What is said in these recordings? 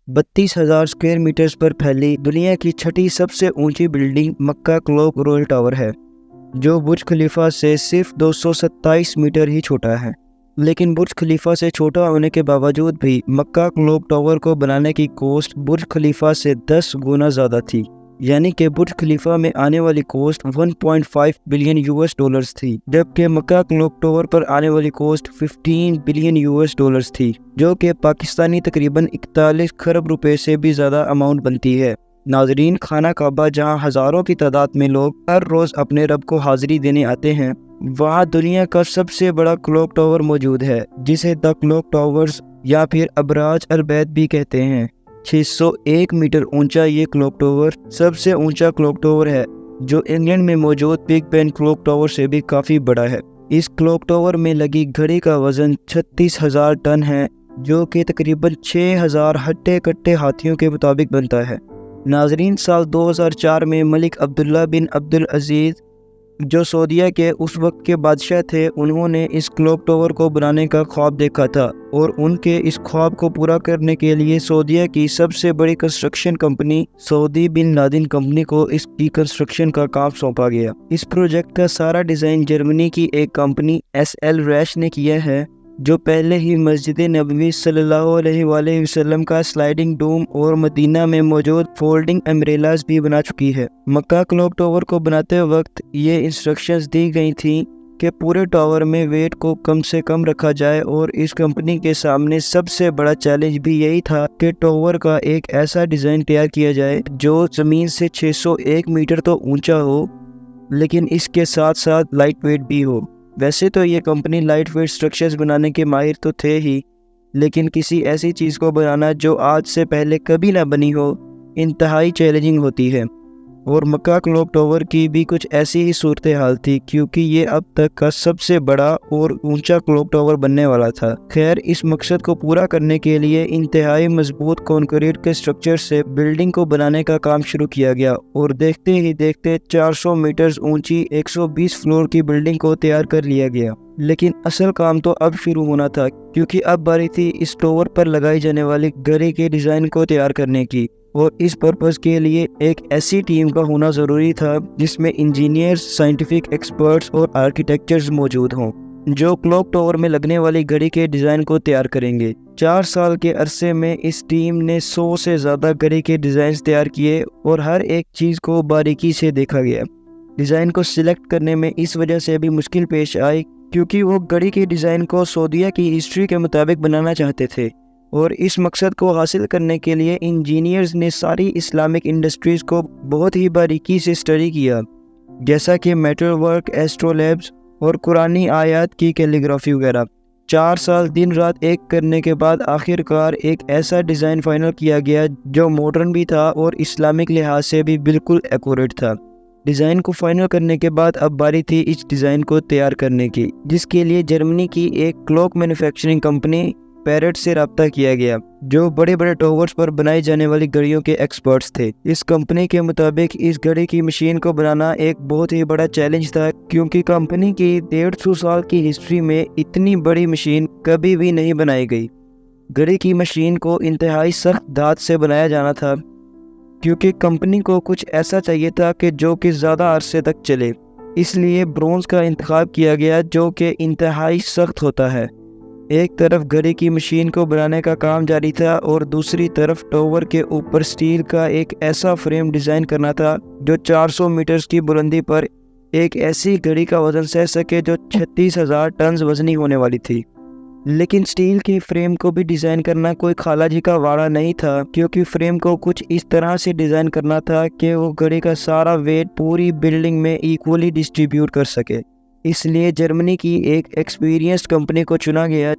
32,000 square metres पर फैली दुनिया की छठी सबसे ऊंची बिल्डिंग मक्का क्लॉक रोल टावर है, जो बुर्ज खलीफा से सिर्फ 227 मीटर ही छोटा है। लेकिन बुर्ज खलीफा से छोटा होने के बावजूद भी मक्का क्लॉक टावर को बनाने की कॉस्ट बुर्ज खलीफा से 10 गुना ज़्यादा थी। यानी कि बुर्ज खलीफा में आने वाली कॉस्ट 1.5 बिलियन यूएस डॉलर्स थी, जबकि मक्का क्लॉक टावर पर आने वाली कॉस्ट 15 बिलियन यूएस डॉलर्स थी, जो कि पाकिस्तानी तकरीबन 41 खरब रुपए से भी ज़्यादा अमाउंट बनती है। नाजरीन, खाना काबा, जहां हज़ारों की तादाद में लोग हर रोज़ अपने रब को हाजिरी देने आते हैं, वहां दुनिया का सबसे बड़ा क्लॉक टावर मौजूद है, जिसे द क्लॉक टावर्स या फिर अबराज अल बैत भी कहते हैं। 601 मीटर ऊंचा ये क्लॉक टावर सबसे ऊंचा क्लॉक टावर है, जो इंग्लैंड में मौजूद बिग बेन क्लॉक टावर से भी काफ़ी बड़ा है। इस क्लॉक टावर में लगी घड़ी का वजन 36,000 टन है, जो कि तकरीबन 6,000 हट्टे कट्टे हाथियों के मुताबिक बनता है। नाजरीन, साल 2004 में मलिक अब्दुल्ला बिन अब्दुल अजीज़, जो सऊदीया के उस वक्त के बादशाह थे, उन्होंने इस क्लॉक टावर को बनाने का ख्वाब देखा था और उनके इस ख्वाब को पूरा करने के लिए सऊदीया की सबसे बड़ी construction company Saudi bin Laden company को इसकी कंस्ट्रक्शन का काम सौंपा गया। इस प्रोजेक्ट का सारा डिज़ाइन जर्मनी की एक कंपनी SL रैश ने किया है, जो पहले ही मस्जिद नबवी सल्लल्लाहु अलैहि वसल्लम का स्लाइडिंग डोम और मदीना में मौजूद फोल्डिंग अम्ब्रेलास भी बना चुकी है। मक्का क्लॉक टावर को बनाते वक्त ये इंस्ट्रक्शंस दी गई थी कि पूरे टावर में वेट को कम से कम रखा जाए, और इस कंपनी के सामने सबसे बड़ा चैलेंज भी यही था कि टावर का एक ऐसा डिज़ाइन तैयार किया जाए जो ज़मीन से 601 मीटर तो ऊंचा हो, लेकिन इसके साथ साथ लाइट वेट भी हो। वैसे तो ये कंपनी लाइट वेट स्ट्रक्चर्स बनाने के माहिर तो थे ही, लेकिन किसी ऐसी चीज़ को बनाना जो आज से पहले कभी ना बनी हो, इंतहाई चैलेंजिंग होती है। और मक्का क्लॉक टावर की भी कुछ ऐसी ही सूरत हाल थी, क्योंकि ये अब तक का सबसे बड़ा और ऊंचा क्लॉक टावर बनने वाला था। खैर, इस मकसद को पूरा करने के लिए इंतहाई मजबूत कंक्रीट के स्ट्रक्चर से बिल्डिंग को बनाने का काम शुरू किया गया, और देखते ही देखते 400 मीटर ऊंची 120 फ्लोर की बिल्डिंग को तैयार कर लिया गया। लेकिन असल काम तो अब शुरू होना था, क्योंकि अब बारी थी इस टावर पर लगाई जाने वाली घड़ी के डिज़ाइन को तैयार करने की, और इस पर्पस के लिए एक ऐसी टीम का होना ज़रूरी था जिसमें इंजीनियर्स, साइंटिफिक एक्सपर्ट्स और आर्किटेक्चर्स मौजूद हों, जो क्लॉक टावर में लगने वाली घड़ी के डिज़ाइन को तैयार करेंगे। 4 साल के अरसे में इस टीम ने 100 से ज़्यादा घड़ी के डिज़ाइन तैयार किए, और हर एक चीज़ को बारीकी से देखा गया। डिज़ाइन को सिलेक्ट करने में इस वजह से भी मुश्किल पेश आई, क्योंकि वो घड़ी के डिज़ाइन को सऊदीया की हिस्ट्री के मुताबिक बनाना चाहते थे, और इस मकसद को हासिल करने के लिए इंजीनियर्स ने सारी इस्लामिक इंडस्ट्रीज़ को बहुत ही बारीकी से स्टडी किया, जैसा कि मेटल वर्क, एस्ट्रोलैब्स और कुरानी आयत की कैलीग्राफी वगैरह। 4 साल दिन रात एक करने के बाद आखिरकार एक ऐसा डिज़ाइन फाइनल किया गया जो मॉडर्न भी था और इस्लामिक लिहाज से भी बिल्कुल एक्यूरेट था। डिज़ाइन को फाइनल करने के बाद अब बारी थी इस डिज़ाइन को तैयार करने की, जिसके लिए जर्मनी की एक क्लॉक मैन्युफैक्चरिंग कंपनी पैरेट से रब्ता किया गया, जो बड़े बड़े टावर्स पर बनाई जाने वाली घड़ियों के एक्सपर्ट्स थे। इस कंपनी के मुताबिक इस घड़ी की मशीन को बनाना एक बहुत ही बड़ा चैलेंज था, क्योंकि कंपनी की 150 साल की हिस्ट्री में इतनी बड़ी मशीन कभी भी नहीं बनाई गई। घड़ी की मशीन को इंतहाई सख्त धात से बनाया जाना था, क्योंकि कंपनी को कुछ ऐसा चाहिए था कि जो कि ज़्यादा अरसे तक चले। इसलिए ब्रोंज का इंतखाब किया गया, जो कि इंतहाई सख्त होता है। एक तरफ घड़ी की मशीन को बनाने का काम जारी था, और दूसरी तरफ टावर के ऊपर स्टील का एक ऐसा फ्रेम डिज़ाइन करना था जो 400 मीटर्स की बुलंदी पर एक ऐसी घड़ी का वजन सह सके जो 36,000 टन वजनी होने वाली थी। लेकिन स्टील के फ्रेम को भी डिज़ाइन करना कोई खाला जी का वाड़ा नहीं था, क्योंकि फ्रेम को कुछ इस तरह से डिज़ाइन करना था कि वो घड़ी का सारा वेट पूरी बिल्डिंग में इक्वली डिस्ट्रीब्यूट कर सके। इसलिए जर्मनी की एक एक्सपीरियंस्ड कंपनी को चुना गया,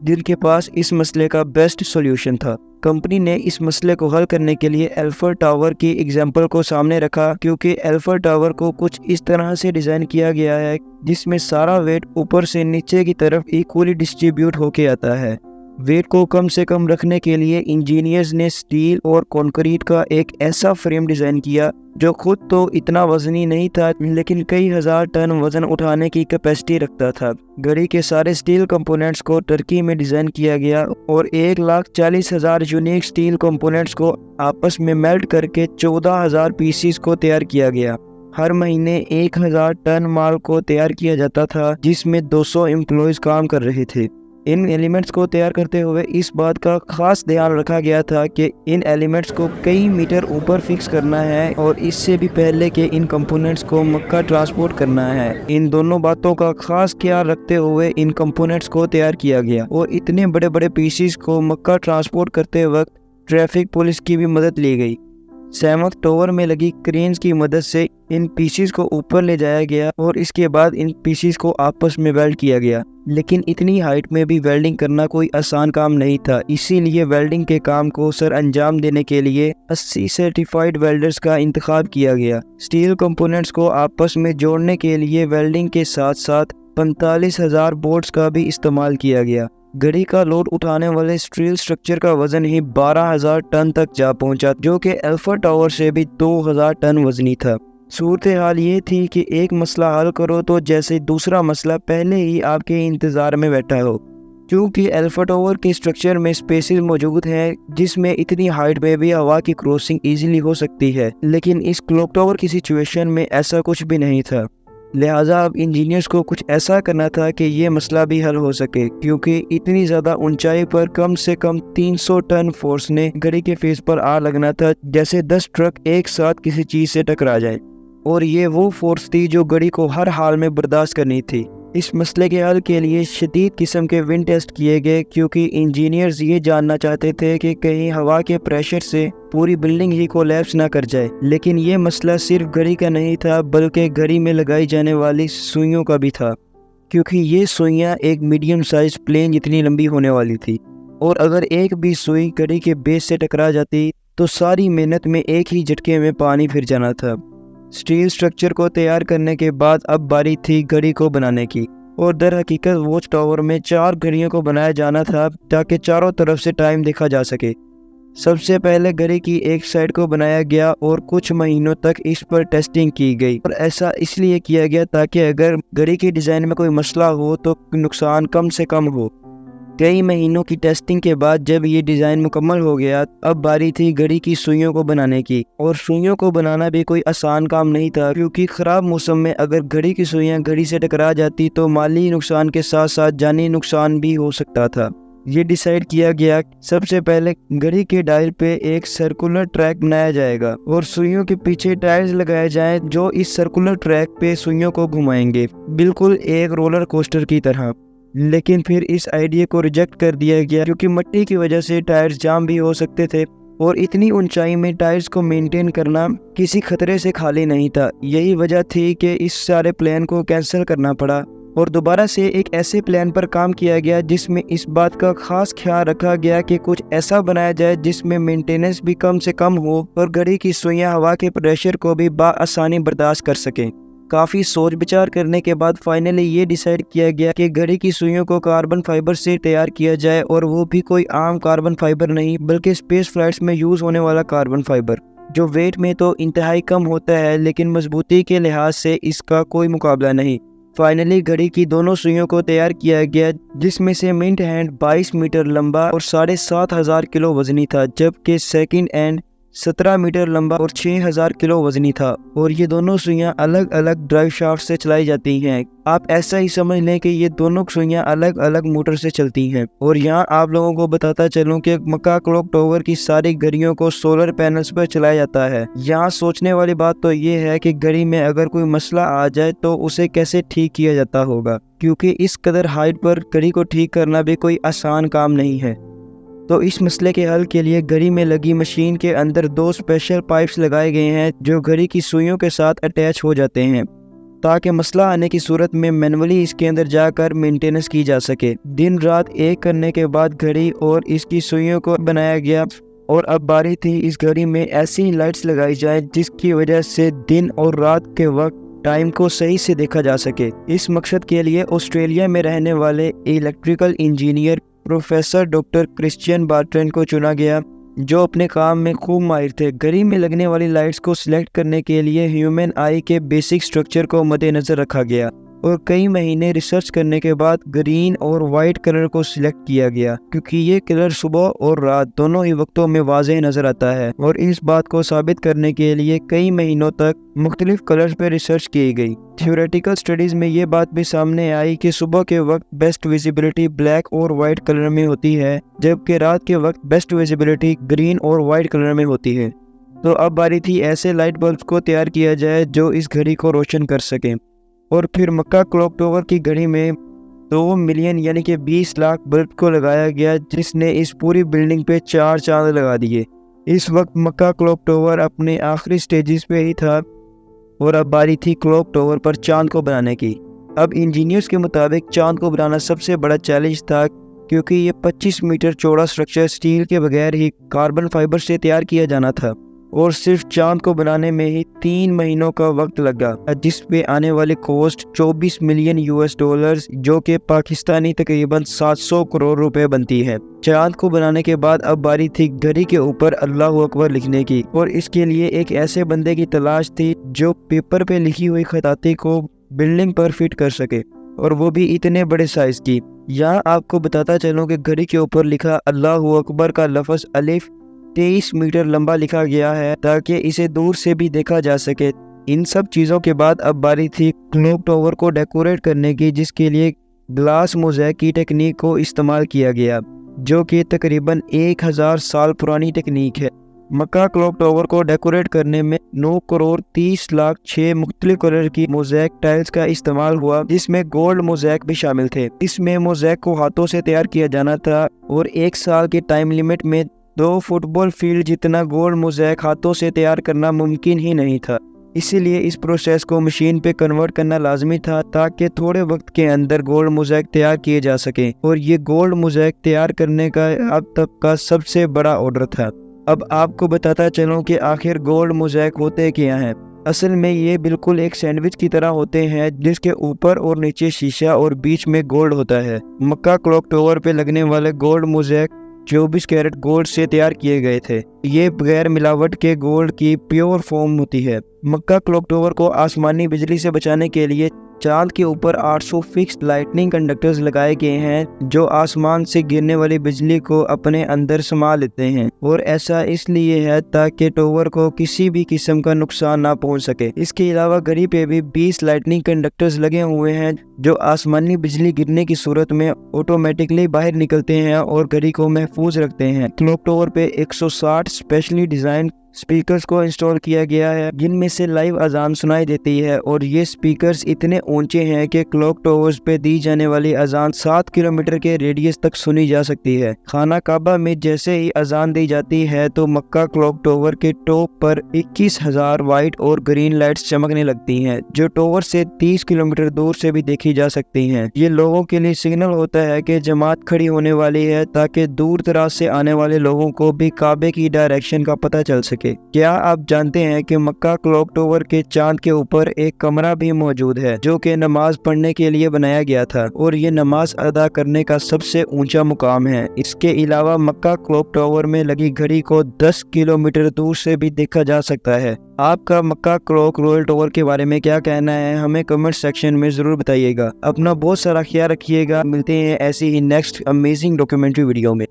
जिनके पास इस मसले का बेस्ट सॉल्यूशन था। कंपनी ने इस मसले को हल करने के लिए एल्फर टावर की एग्जाम्पल को सामने रखा, क्योंकि एल्फर टावर को कुछ इस तरह से डिज़ाइन किया गया है जिसमें सारा वेट ऊपर से नीचे की तरफ इक्वली डिस्ट्रीब्यूट होके आता है। वेट को कम से कम रखने के लिए इंजीनियर्स ने स्टील और कंक्रीट का एक ऐसा फ्रेम डिज़ाइन किया जो खुद तो इतना वजनी नहीं था, लेकिन कई हजार टन वजन उठाने की कैपेसिटी रखता था। घड़ी के सारे स्टील कंपोनेंट्स को टर्की में डिज़ाइन किया गया और 1,40,000 यूनिक स्टील कंपोनेंट्स को आपस में मेल्ट करके 14,000 पीसीस को तैयार किया गया। हर महीने 1,000 टन माल को तैयार किया जाता था, जिसमें 200 एम्प्लॉयज काम कर रहे थे। इन एलिमेंट्स को तैयार करते हुए इस बात का खास ध्यान रखा गया था कि इन एलिमेंट्स को कई मीटर ऊपर फिक्स करना है और इससे भी पहले कि इन कंपोनेंट्स को मक्का ट्रांसपोर्ट करना है। इन दोनों बातों का खास ख्याल रखते हुए इन कंपोनेंट्स को तैयार किया गया और इतने बड़े बड़े पीसीस को मक्का ट्रांसपोर्ट करते वक्त ट्रैफिक पुलिस की भी मदद ली गई। सैमक टावर में लगी क्रेन्स की मदद से इन पीसीस को ऊपर ले जाया गया और इसके बाद इन पीसीस को आपस में वेल्ड किया गया। लेकिन इतनी हाइट में भी वेल्डिंग करना कोई आसान काम नहीं था, इसीलिए वेल्डिंग के काम को सर अंजाम देने के लिए 80 सर्टिफाइड वेल्डर्स का इंतखाब किया गया। स्टील कंपोनेंट्स को आपस में जोड़ने के लिए वेल्डिंग के साथ साथ 45,000 बोल्ट्स का भी इस्तेमाल किया गया। घड़ी का लोड उठाने वाले स्टील स्ट्रक्चर का वजन ही 12,000 टन तक जा पहुंचा, जो कि अल्फा टावर से भी 2,000 टन वजनी था। सूरत हाल ये थी कि एक मसला हल करो तो जैसे दूसरा मसला पहले ही आपके इंतज़ार में बैठा हो। क्योंकि अल्फा टावर के स्ट्रक्चर में स्पेसेस मौजूद हैं जिसमें इतनी हाइट में भी हवा की क्रॉसिंग इजीली हो सकती है, लेकिन इस क्लॉक टावर की सिचुएशन में ऐसा कुछ भी नहीं था। लिहाजा अब इंजीनियर्स को कुछ ऐसा करना था कि ये मसला भी हल हो सके, क्योंकि इतनी ज़्यादा ऊंचाई पर कम से कम 300 टन फोर्स ने घड़ी के फेस पर आ लगना था, जैसे 10 ट्रक एक साथ किसी चीज़ से टकरा जाए। और ये वो फोर्स थी जो घड़ी को हर हाल में बर्दाश्त करनी थी। इस मसले के हल के लिए शदीद किस्म के विंड टेस्ट किए गए, क्योंकि इंजीनियर्स ये जानना चाहते थे कि कहीं हवा के प्रेशर से पूरी बिल्डिंग ही कोलैप्स ना कर जाए। लेकिन ये मसला सिर्फ घड़ी का नहीं था, बल्कि घड़ी में लगाई जाने वाली सुइयों का भी था, क्योंकि ये सुइयाँ एक मीडियम साइज प्लेन जितनी लंबी होने वाली थी, और अगर एक भी सुई घड़ी के बेस से टकरा जाती तो सारी मेहनत में एक ही झटके में पानी फिर जाना था। स्टील स्ट्रक्चर को तैयार करने के बाद अब बारी थी घड़ी को बनाने की, और दर हकीकत वॉच टावर में 4 घड़ियों को बनाया जाना था ताकि चारों तरफ से टाइम देखा जा सके। सबसे पहले घड़ी की एक साइड को बनाया गया और कुछ महीनों तक इस पर टेस्टिंग की गई, और ऐसा इसलिए किया गया ताकि अगर घड़ी के डिज़ाइन में कोई मसला हो तो नुकसान कम से कम हो। कई महीनों की टेस्टिंग के बाद जब ये डिज़ाइन मुकम्मल हो गया, अब बारी थी घड़ी की सुइयों को बनाने की। और सुइयों को बनाना भी कोई आसान काम नहीं था, क्योंकि ख़राब मौसम में अगर घड़ी की सुइयां घड़ी से टकरा जाती तो माली नुकसान के साथ साथ जानी नुकसान भी हो सकता था। ये डिसाइड किया गया सबसे पहले घड़ी के डायल पे एक सर्कुलर ट्रैक बनाया जाएगा और सुइयों के पीछे टायर्स लगाए जाएं जो इस सर्कुलर ट्रैक पे सुइयों को घुमाएंगे, बिल्कुल एक रोलर कोस्टर की तरह। लेकिन फिर इस आइडिया को रिजेक्ट कर दिया गया, क्योंकि मिट्टी की वजह से टायर्स जाम भी हो सकते थे और इतनी ऊंचाई में टायर्स को मेंटेन करना किसी खतरे से खाली नहीं था। यही वजह थी कि इस सारे प्लान को कैंसिल करना पड़ा और दोबारा से एक ऐसे प्लान पर काम किया गया जिसमें इस बात का खास ख्याल रखा गया कि कुछ ऐसा बनाया जाए जिसमें मेंटेनेंस भी कम से कम हो और घड़ी की सुइयां हवा के प्रेशर को भी आसानी बर्दाश्त कर सकें। काफ़ी सोच विचार करने के बाद फाइनली ये डिसाइड किया गया कि घड़ी की सुइयों को कार्बन फाइबर से तैयार किया जाए, और वो भी कोई आम कार्बन फाइबर नहीं बल्कि स्पेस फ्लाइट्स में यूज़ होने वाला कार्बन फाइबर, जो वेट में तो इंतहाई कम होता है लेकिन मजबूती के लिहाज से इसका कोई मुकाबला नहीं। फाइनली घड़ी की दोनों सुइयों को तैयार किया गया, जिसमें से मिंट हैंड 22 मीटर लंबा और 7,500 किलो वजनी था, जबकि सेकंड हैंड 17 मीटर लंबा और 6,000 किलो वजनी था। और ये दोनों सुइयां अलग अलग ड्राइव शाफ्ट से चलाई जाती हैं। आप ऐसा ही समझ लें कि ये दोनों सुइयां अलग अलग मोटर से चलती हैं। और यहाँ आप लोगों को बताता चलूं कि मक्का क्लॉक टावर की सारी घड़ियों को सोलर पैनल्स पर चलाया जाता है। यहाँ सोचने वाली बात तो ये है कि घड़ी में अगर कोई मसला आ जाए तो उसे कैसे ठीक किया जाता होगा, क्योंकि इस कदर हाइट पर घड़ी को ठीक करना भी कोई आसान काम नहीं है। तो इस मसले के हल के लिए घड़ी में लगी मशीन के अंदर 2 स्पेशल पाइप्स लगाए गए हैं जो घड़ी की सुइयों के साथ अटैच हो जाते हैं, ताकि मसला आने की सूरत में मैनुअली इसके अंदर जाकर मेंटेनेंस की जा सके। दिन रात एक करने के बाद घड़ी और इसकी सुइयों को बनाया गया, और अब बारी थी इस घड़ी में ऐसी लाइट्स लगाई जाए जिसकी वजह से दिन और रात के वक्त टाइम को सही से देखा जा सके। इस मकसद के लिए ऑस्ट्रेलिया में रहने वाले electrical engineer professor doctor Christian Bertrand को चुना गया, जो अपने काम में खूब माहिर थे। घड़ी में लगने वाली लाइट्स को सिलेक्ट करने के लिए ह्यूमन आई के बेसिक स्ट्रक्चर को मद्देनजर रखा गया और कई महीने रिसर्च करने के बाद ग्रीन और वाइट कलर को सिलेक्ट किया गया, क्योंकि ये कलर सुबह और रात दोनों ही वक्तों में वाज़ेह नजर आता है। और इस बात को साबित करने के लिए कई महीनों तक मुख्तलिफ कलर्स पे रिसर्च की गई। थ्योरेटिकल स्टडीज में ये बात भी सामने आई कि सुबह के वक्त बेस्ट विजिबिलिटी ब्लैक और वाइट कलर में होती है, जबकि रात के वक्त बेस्ट विजिबिलिटी ग्रीन और वाइट कलर में होती है। तो अब बारी थी ऐसे लाइट बल्ब को तैयार किया जाए जो इस घड़ी को रोशन कर सकें। और फिर मक्का क्लॉक टावर की घड़ी में 2 मिलियन यानी कि 20 लाख बल्ब को लगाया गया, जिसने इस पूरी बिल्डिंग पे 4 चांद लगा दिए। इस वक्त मक्का क्लॉक टावर अपने आखिरी स्टेजेस पे ही था और अब बारी थी क्लॉक टावर पर चांद को बनाने की। अब इंजीनियर्स के मुताबिक चांद को बनाना सबसे बड़ा चैलेंज था, क्योंकि ये 25 मीटर चौड़ा स्ट्रक्चर स्टील के बगैर ही कार्बन फाइबर से तैयार किया जाना था और सिर्फ चांद को बनाने में ही 3 महीनों का वक्त लगा, जिस पे आने वाली कॉस्ट 24 मिलियन US डॉलर्स, जो कि पाकिस्तानी तकरीबन 700 करोड़ रुपए बनती है। चांद को बनाने के बाद अब बारी थी घड़ी के ऊपर अल्लाह अकबर लिखने की, और इसके लिए एक ऐसे बंदे की तलाश थी जो पेपर पे लिखी हुई खताती को बिल्डिंग पर फिट कर सके, और वो भी इतने बड़े साइज की। यहाँ आपको बताता चलूँ कि घड़ी के ऊपर लिखा अल्लाह अकबर का लफ्ज़ अलिफ 23 मीटर लंबा लिखा गया है, ताकि इसे दूर से भी देखा जा सके। इन सब चीज़ों के बाद अब बारी थी क्लॉक टावर को डेकोरेट करने की, जिसके लिए ग्लास मोज़ेक की टेक्निक को इस्तेमाल किया गया, जो कि तकरीबन 1000 साल पुरानी टेक्निक है। मक्का क्लॉक टावर को डेकोरेट करने में 9 करोड़ 30 लाख 6 मुख्तलिफ कलर की मोज़ेक टाइल्स का इस्तेमाल हुआ, जिसमें गोल्ड मोज़ेक भी शामिल थे। इसमें मोज़ेक को हाथों से तैयार किया जाना था और 1 साल के टाइम लिमिट में 2 फुटबॉल फील्ड जितना गोल्ड मोज़ेक हाथों से तैयार करना मुमकिन ही नहीं था। इसीलिए इस प्रोसेस को मशीन पे कन्वर्ट करना लाजमी था, ताकि थोड़े वक्त के अंदर गोल्ड मोज़ेक तैयार किए जा सके। और ये गोल्ड मोज़ेक तैयार करने का अब तक का सबसे बड़ा ऑर्डर था। अब आपको बताता चलूँ कि आखिर गोल्ड मोज़ेक होते क्या हैं। असल में ये बिल्कुल एक सैंडविच की तरह होते हैं, जिसके ऊपर और नीचे शीशा और बीच में गोल्ड होता है। मक्का क्लॉक टावर पे लगने वाले गोल्ड मोज़ेक 24 कैरेट गोल्ड से तैयार किए गए थे। ये बगैर मिलावट के गोल्ड की प्योर फॉर्म होती है। मक्का क्लॉक टावर को आसमानी बिजली से बचाने के लिए चांद के ऊपर 800 फिक्स्ड लाइटनिंग कंडक्टर्स लगाए गए हैं, जो आसमान से गिरने वाली बिजली को अपने अंदर समा लेते हैं। और ऐसा इसलिए है ताकि टावर को किसी भी किस्म का नुकसान ना पहुंच सके। इसके अलावा घड़ी पे भी 20 लाइटनिंग कंडक्टर्स लगे हुए हैं, जो आसमानी बिजली गिरने की सूरत में ऑटोमेटिकली बाहर निकलते हैं और घड़ी को महफूज रखते हैं। क्लॉक टावर पे 160 स्पेशली डिजाइन स्पीकर्स को इंस्टॉल किया गया है, जिनमें से लाइव अजान सुनाई देती है। और ये स्पीकर्स इतने ऊंचे हैं कि क्लॉक टावर्स पे दी जाने वाली अजान 7 किलोमीटर के रेडियस तक सुनी जा सकती है। खाना काबा में जैसे ही अजान दी जाती है तो मक्का क्लॉक टावर के टॉप पर 21,000 वाइट और ग्रीन लाइट्स चमकने लगती हैं, जो टावर से 30 किलोमीटर दूर से भी देखी जा सकती हैं। ये लोगों के लिए सिग्नल होता है कि जमात खड़ी होने वाली है, ताकि दूर दराज से आने वाले लोगों को भी काबे की डायरेक्शन का पता चल सके। क्या आप जानते हैं कि मक्का क्लॉक टावर के चांद के ऊपर एक कमरा भी मौजूद है, जो कि नमाज पढ़ने के लिए बनाया गया था और ये नमाज अदा करने का सबसे ऊंचा मुकाम है। इसके अलावा मक्का क्लॉक टावर में लगी घड़ी को 10 किलोमीटर दूर से भी देखा जा सकता है। आपका मक्का क्लॉक रॉयल टावर के बारे में क्या कहना है, हमें कमेंट सेक्शन में जरूर बताइएगा। अपना बहुत सारा ख्याल रखिएगा। मिलते हैं ऐसी ही नेक्स्ट अमेजिंग डॉक्यूमेंट्री वीडियो में।